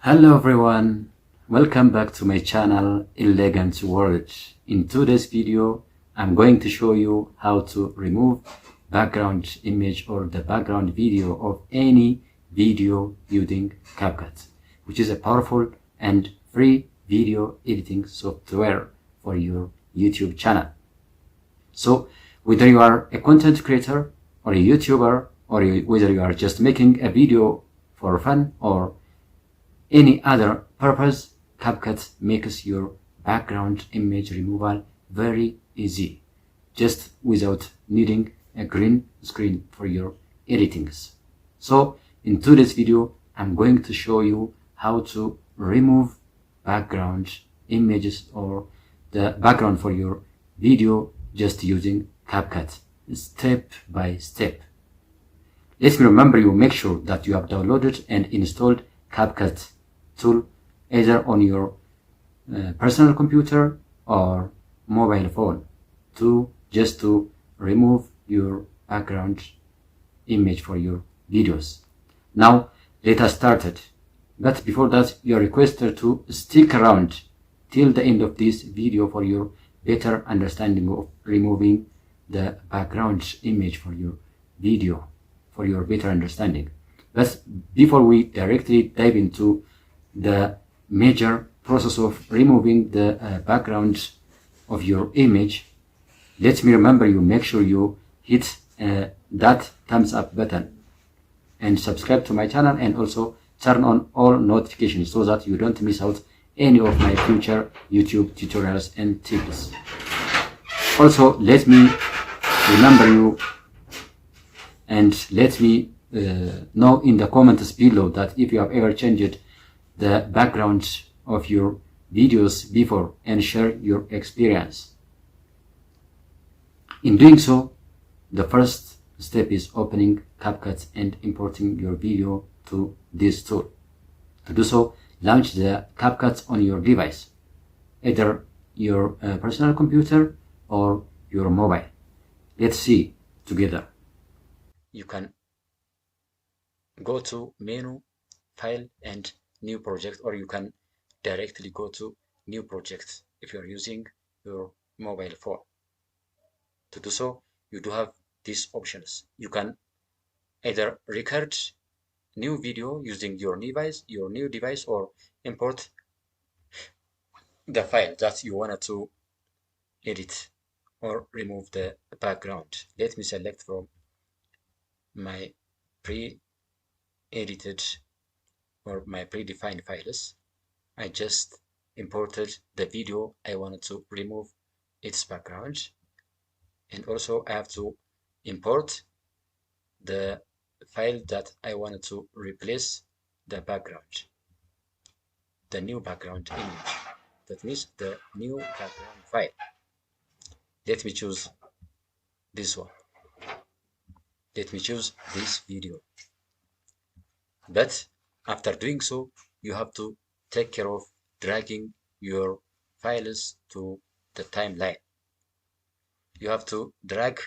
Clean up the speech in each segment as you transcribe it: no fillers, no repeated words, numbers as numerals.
Hello everyone, welcome back to my channel Elegant World. In today's video, I'm going to show you how to remove background image or the background video of any video using CapCut, which is a powerful and free video editing software for your YouTube channel. So whether you are a content creator or a YouTuber, or whether you are just making a video for fun or any other purpose, CapCut makes your background image removal very easy, just without needing a green screen for your editings. So in today's video, I'm going to show you how to remove background images or the background for your video just using CapCut, step by step. Let me remember you make sure that you have downloaded and installed CapCut tool either on your personal computer or mobile phone just to remove your background image for your videos. Now let us start it. But before that, you are requested to stick around till the end of this video for your better understanding of removing the background image for your video, for your better understanding. But before we directly dive into the major process of removing the background of your image, let me remember you make sure you hit that thumbs up button and subscribe to my channel, and also turn on all notifications so that you don't miss out any of my future YouTube tutorials and tips. Also, let me remember you and let me know in the comments below that if you have ever changed the background of your videos before, and share your experience. In doing so, the first step is opening CapCut and importing your video to this tool. To do so, launch the CapCut on your device, either your personal computer or your mobile. Let's see together. You can go to menu, file, and new project, or you can directly go to new project if you're using your mobile phone. To do so, you do have these options. You can either record new video using your new device, or import the file that you wanted to edit or remove the background. Let me select from my pre-edited or my predefined files. I just imported the video I wanted to remove its background, and also I have to import the file that I wanted to replace the background, the new background image. That means the new background file. Let me choose this one. Let me choose this video. But after doing so, you have to take care of dragging your files to the timeline. You have to drag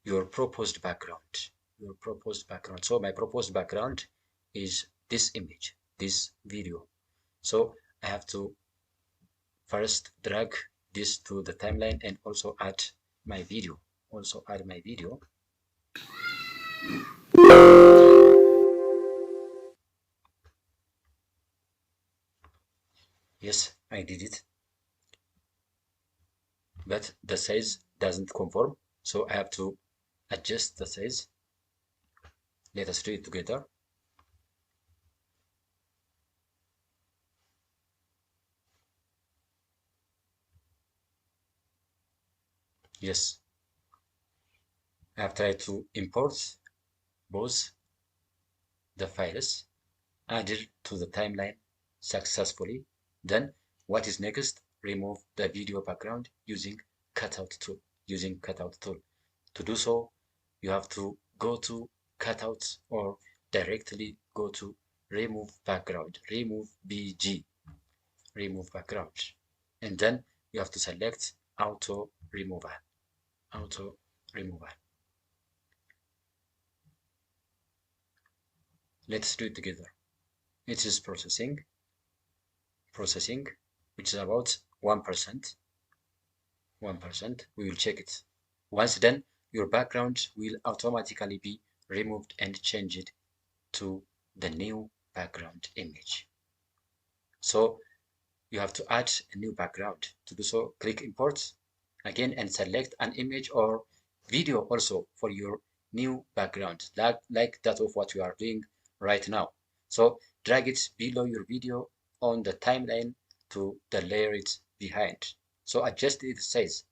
your proposed background. So my proposed background is this image, this video. So I have to first drag this to the timeline and also add my video. Yes, I did it, but the size doesn't conform, so I have to adjust the size. Let us do it together. Yes, I have tried to import both the files added to the timeline successfully. Then what is next? Remove the video background using cutout tool. To do so, you have to go to cutouts or directly go to remove background, remove background, and then you have to select auto removal. Let's do it together. It is processing, which is about 1%. We will check it. Once done, your background will automatically be removed and changed to the new background image. So you have to add a new background. To do so, click import again and select an image or video also for your new background, like that of what you are doing right now. So drag it below your video on the timeline to the layer it behind. So adjust its size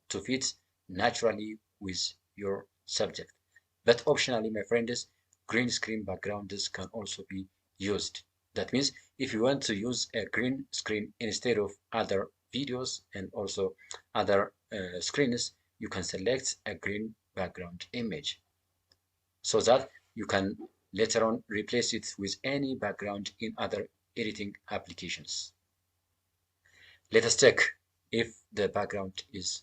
to fit naturally with your subject. But optionally, my friends, green screen backgrounds can also be used. That means if you want to use a green screen instead of other videos and also other screens, you can select a green background image so that you can later on replace it with any background in other editing applications. Let us check if the background is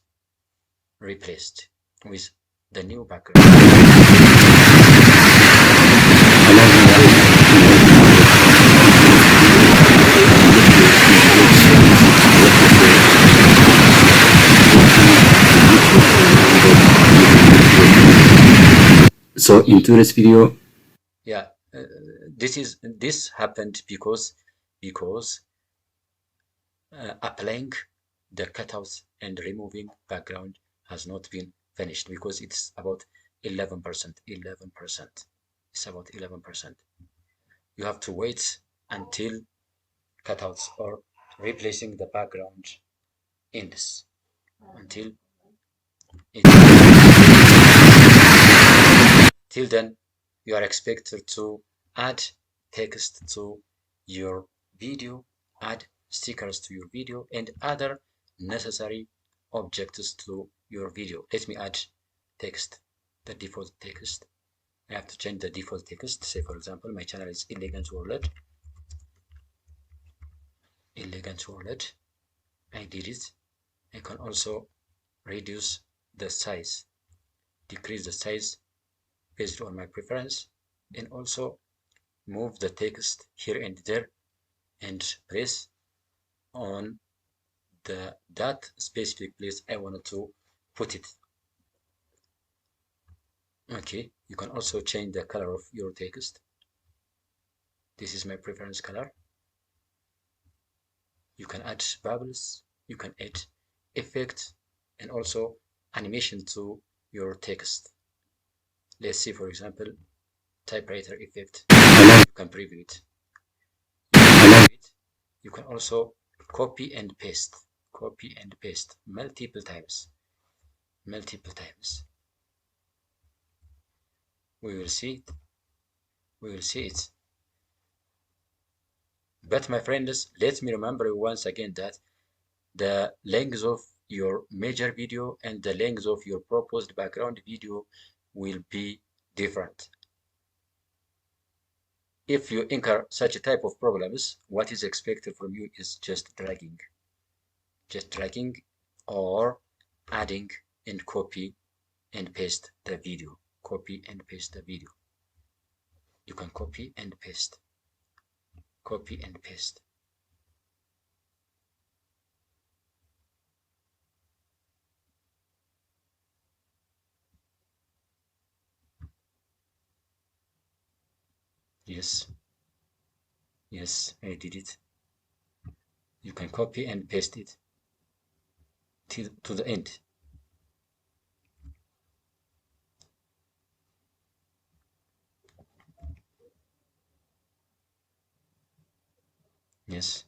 replaced with the new background. So in today's video, this happened because applying the cutouts and removing background has not been finished because it's about 11%. It's about 11%. You have to wait until cutouts or replacing the background ends until it. Till then, you are expected to add text to your video, add stickers to your video, and other necessary objects to your video. Let me add text, the default text. I have to change the default text. Say, for example, my channel is Elegant World. I did it. I can also reduce the size, decrease the size based on my preference, and also move the text here and there and press on that specific place I wanted to put it. Okay, you can also change the color of your text. This is my preference color. You can add bubbles, you can add effect and also animation to your text. Let's see, for example, typewriter effect. You can preview it. You can also copy and paste multiple times. We will see it. But my friends, let me remember you once again that the length of your major video and the length of your proposed background video will be different. If you incur such a type of problems, what is expected from you is just dragging or adding and copy and paste the video. You can copy and paste. Yes, I did it. You can copy and paste it to the end. Yes.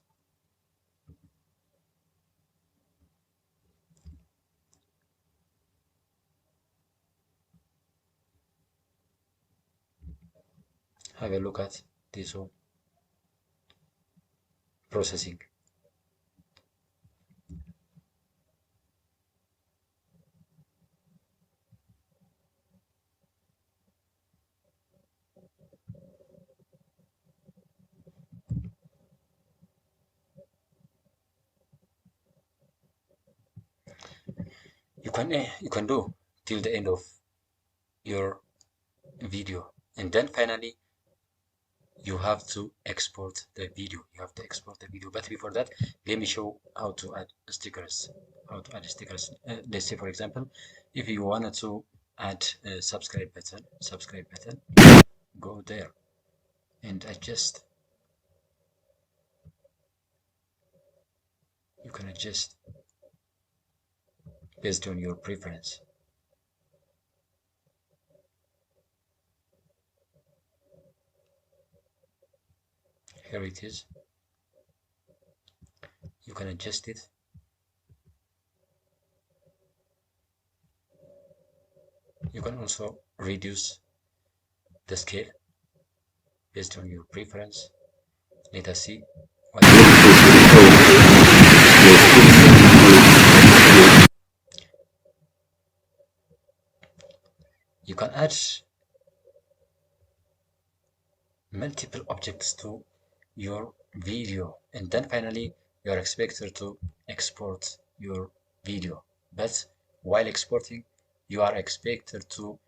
Have a look at this one. Processing. You can do till the end of your video And then finally, you have to export the video. But before that, let me show how to add stickers. Let's say, for example, if you wanted to add a subscribe button, go there and adjust. You can adjust based on your preference. Here it is. You can adjust it. You can also reduce the scale based on your preference. Let us see what you can add multiple objects to your video, and then finally you are expected to export your video. But while exporting, you are expected to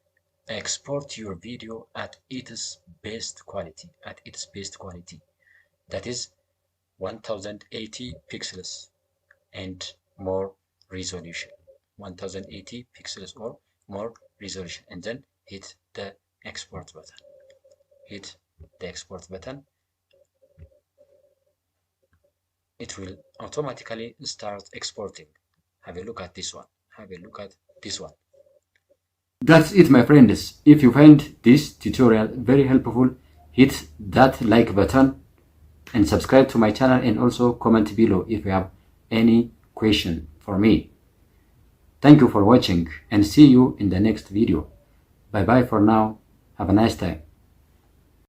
export your video at its best quality, that is 1080 pixels and more resolution. 1080 pixels or more resolution, and then hit the export button. It will automatically start exporting. Have a look at this one. That's it, my friends. If you find this tutorial very helpful, hit that like button and subscribe to my channel, and also comment below if you have any question for me. Thank you for watching and see you in the next video. Bye bye for now. Have a nice time.